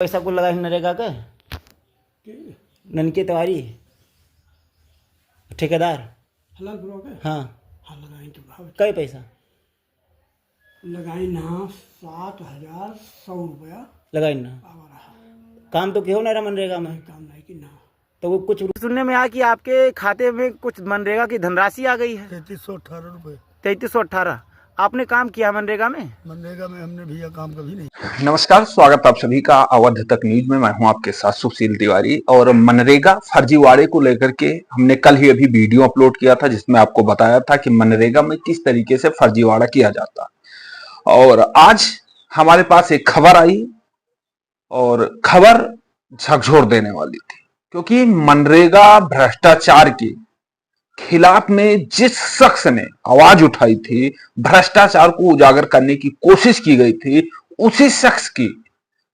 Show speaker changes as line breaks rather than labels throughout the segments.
पैसा को लगा नरेगा का ननके तवारी ठेकेदार
हलाल ब्रो के
हाँ
हाँ लगाई तो भाव
कई पैसा
लगाई ना 7,100 रुपया
लगाई ना
आवा रहा
काम तो क्यों ना रहा मनरेगा में
काम नहीं कि ना
तो वो कुछ सुनने में आया कि आपके खाते में कुछ मनरेगा की धनराशि आ गई है
3318 रुपये
3318। आपने काम किया मनरेगा में?
मनरेगा में हमने भैया काम कभी नहीं।
नमस्कार, स्वागत आप सभी का अवध तक न्यूज में। मैं हूं आपके साथ सुशील तिवारी। और मनरेगा फर्जीवाड़े को लेकर के हमने कल ही अभी वीडियो अपलोड किया था जिसमें आपको बताया था कि मनरेगा में किस तरीके से फर्जीवाड़ा किया जाता। और आज हमारे पास एक खबर आई और खबर झकझोर देने वाली थी, क्योंकि मनरेगा भ्रष्टाचार के खिलाफ में जिस शख्स ने आवाज उठाई थी, भ्रष्टाचार को उजागर करने की कोशिश की गई थी, उसी शख्स की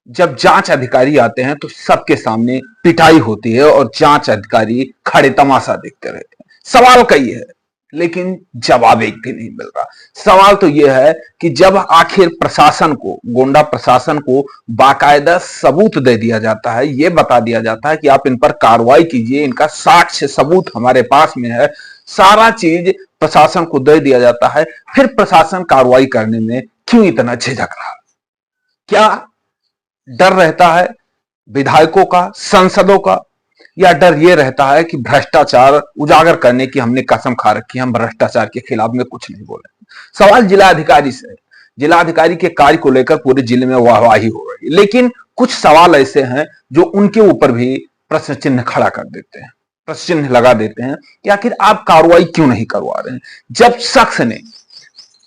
जब जांच अधिकारी आते हैं तो सबके सामने पिटाई होती है और जांच अधिकारी खड़े तमाशा देखते रहते हैं। सवाल कई है लेकिन जवाब एक भी नहीं मिल रहा। सवाल तो यह है कि जब आखिर प्रशासन को, गोंडा प्रशासन को बाकायदा सबूत दे दिया जाता है, यह बता दिया जाता है कि आप इन पर कार्रवाई कीजिए, इनका साक्ष्य सबूत हमारे पास में है, सारा चीज प्रशासन को दे दिया जाता है, फिर प्रशासन कार्रवाई करने में क्यों इतना झिझक रहा है? क्या डर रहता है विधायकों का, सांसदों का, या डर यह रहता है कि भ्रष्टाचार उजागर करने की हमने कसम खा रखी है, हम भ्रष्टाचार के खिलाफ में कुछ नहीं बोले? सवाल जिलाधिकारी से है। जिलाधिकारी के कार्य को लेकर पूरे जिले में वाहवाही हो रही है, लेकिन कुछ सवाल ऐसे हैं जो उनके ऊपर भी प्रश्न चिन्ह खड़ा कर देते हैं, प्रश्न चिन्ह लगा देते हैं कि आखिर आप कार्रवाई क्यों नहीं करवा रहे हैं। जब शख्स ने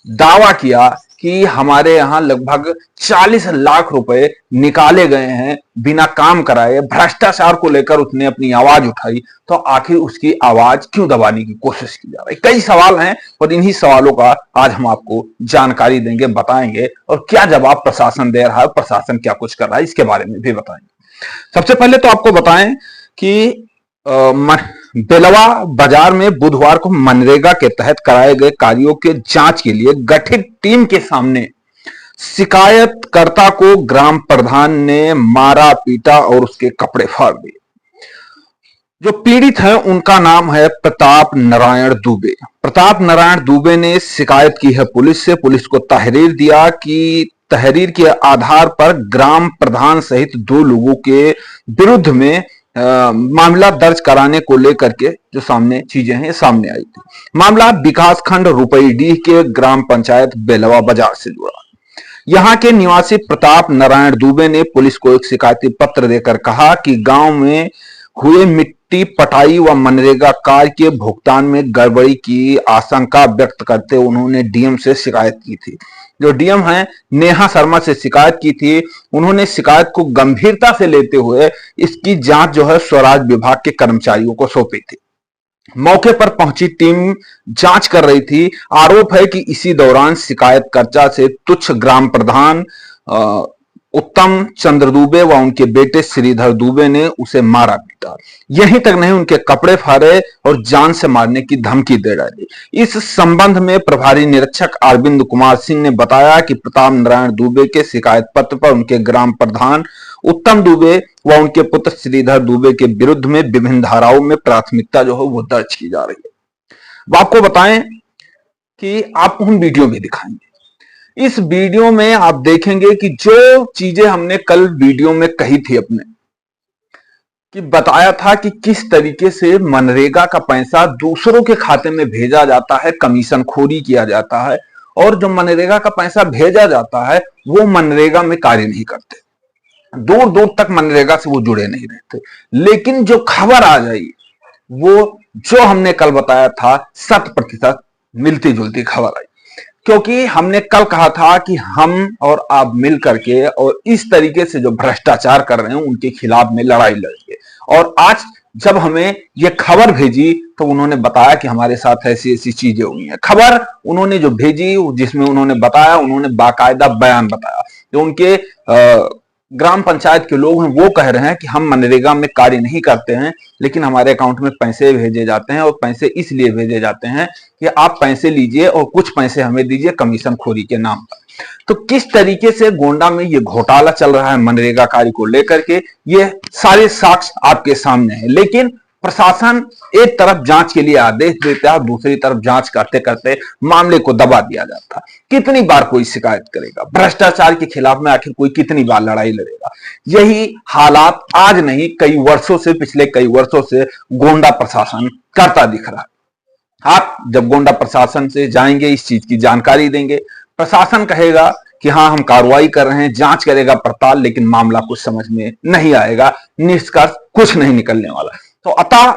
दावा किया कि हमारे यहां लगभग 40 लाख रुपए निकाले गए हैं बिना काम कराए, भ्रष्टाचार को लेकर उसने अपनी आवाज उठाई, तो आखिर उसकी आवाज क्यों दबाने की कोशिश की जा रही है? कई सवाल हैं और इन्हीं सवालों का आज हम आपको जानकारी देंगे, बताएंगे, और क्या जवाब प्रशासन दे रहा है, प्रशासन क्या कुछ कर रहा है, इसके बारे में भी बताएंगे। सबसे पहले तो आपको बताएं कि बेलवा बाजार में बुधवार को मनरेगा के तहत कराए गए कार्यों के जांच के लिए गठित टीम के सामने शिकायतकर्ता को ग्राम प्रधान ने मारा, पीटा और उसके कपड़े फाड़ दिए। जो पीड़ित है उनका नाम है प्रताप नारायण दुबे। प्रताप नारायण दुबे ने शिकायत की है पुलिस से। पुलिस को तहरीर दिया कि तहरीर के आधार पर ग्राम प्रधान सहित 2 लोगों के विरुद्ध में मामला दर्ज कराने को लेकर के जो सामने चीजें हैं सामने आई थी। मामला विकास खंड रुपईडीह के ग्राम पंचायत बेलवा बाजार से जुड़ा। यहां के निवासी प्रताप नारायण दुबे ने पुलिस को एक शिकायती पत्र देकर कहा कि गांव में हुए मिट्टी पटाई व मनरेगा कार्य के भुगतान में गड़बड़ी की आशंका व्यक्त करते उन्होंने डीएम से शिकायत की थी। जो डीएम हैं नेहा शर्मा से शिकायत की थी। उन्होंने शिकायत को गंभीरता से लेते हुए इसकी जांच जो है स्वराज विभाग के कर्मचारियों को सौंपी थी। मौके पर पहुंची टीम जांच कर रही थी। आरोप है कि इसी दौरान शिकायतकर्ता से तुच्छ ग्राम प्रधान उत्तम चंद्र दुबे व उनके बेटे श्रीधर दुबे ने उसे मारा पीटा। यहीं तक नहीं, उनके कपड़े फाड़े और जान से मारने की धमकी दे डाली। इस संबंध में प्रभारी निरीक्षक अरविंद कुमार सिंह ने बताया कि प्रताप नारायण दुबे के शिकायत पत्र पर उनके ग्राम प्रधान उत्तम दुबे व उनके पुत्र श्रीधर दुबे के विरुद्ध में विभिन्न धाराओं में प्राथमिकता जो है वो दर्ज की जा रही है। आपको बताएं कि आपको हम वीडियो भी दिखाएंगे। इस वीडियो में आप देखेंगे कि जो चीजें हमने कल वीडियो में कही थी अपने, कि बताया था कि किस तरीके से मनरेगा का पैसा दूसरों के खाते में भेजा जाता है, कमीशन खोरी किया जाता है, और जो मनरेगा का पैसा भेजा जाता है वो मनरेगा में कार्य नहीं करते, दूर दूर तक मनरेगा से वो जुड़े नहीं रहते। लेकिन जो खबर आ जाएगी वो जो हमने कल बताया था 100% मिलती जुलती खबर आई, क्योंकि हमने कल कहा था कि हम और आप मिल करके और इस तरीके से जो भ्रष्टाचार कर रहे हैं उनके खिलाफ में लड़ाई लड़ेंगे। और आज जब हमें ये खबर भेजी तो उन्होंने बताया कि हमारे साथ ऐसी ऐसी चीजें हुई हैं। खबर उन्होंने जो भेजी जिसमें उन्होंने बताया, उन्होंने बाकायदा बयान बताया। जो उनके ग्राम पंचायत के लोग हैं वो कह रहे हैं कि हम मनरेगा में कार्य नहीं करते हैं, लेकिन हमारे अकाउंट में पैसे भेजे जाते हैं, और पैसे इसलिए भेजे जाते हैं कि आप पैसे लीजिए और कुछ पैसे हमें दीजिए कमीशन खोरी के नाम पर। तो किस तरीके से गोंडा में ये घोटाला चल रहा है मनरेगा कार्य को लेकर के, ये सारे साक्ष्य आपके सामने है। लेकिन प्रशासन एक तरफ जांच के लिए आदेश देता है, दूसरी तरफ जांच करते करते मामले को दबा दिया जाता है। कितनी बार कोई शिकायत करेगा? भ्रष्टाचार के खिलाफ में आखिर कोई कितनी बार लड़ाई लड़ेगा? यही हालात आज नहीं, कई वर्षों से, पिछले कई वर्षों से गोंडा प्रशासन करता दिख रहा है। आप जब गोंडा प्रशासन से जाएंगे, इस चीज की जानकारी देंगे, प्रशासन कहेगा कि हाँ हम कार्रवाई कर रहे हैं, जांच करेगा पड़ताल, लेकिन मामला कुछ समझ में नहीं आएगा, निष्कर्ष कुछ नहीं निकलने वाला। तो अतः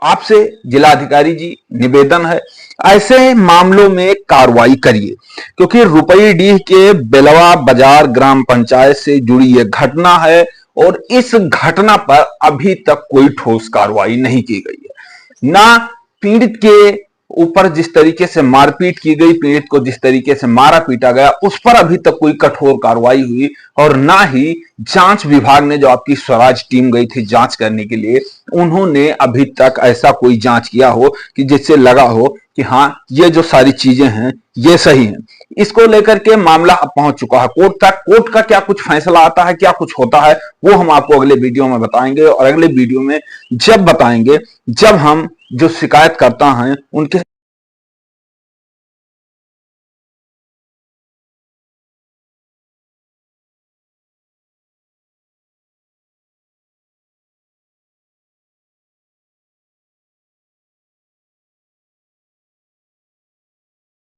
आपसे जिलाधिकारी जी निवेदन है, ऐसे मामलों में कार्रवाई करिए, क्योंकि रुपईडीह के बेलवा बाजार ग्राम पंचायत से जुड़ी यह घटना है और इस घटना पर अभी तक कोई ठोस कार्रवाई नहीं की गई है। ना पीड़ित के ऊपर जिस तरीके से मारपीट की गई, पीड़ित को जिस तरीके से मारा पीटा गया, उस पर अभी तक कोई कठोर कार्रवाई हुई, और ना ही जांच विभाग ने, जो आपकी स्वराज टीम गई थी जांच करने के लिए, उन्होंने अभी तक ऐसा कोई जांच किया हो कि जिससे लगा हो कि हाँ ये जो सारी चीजें हैं ये सही हैं। इसको लेकर के मामला अब पहुंच चुका है कोर्ट तक। कोर्ट का क्या कुछ फैसला आता है, क्या कुछ होता है, वो हम आपको अगले वीडियो में बताएंगे। और अगले वीडियो में जब बताएंगे, जब हम जो शिकायतकर्ता हैं उनके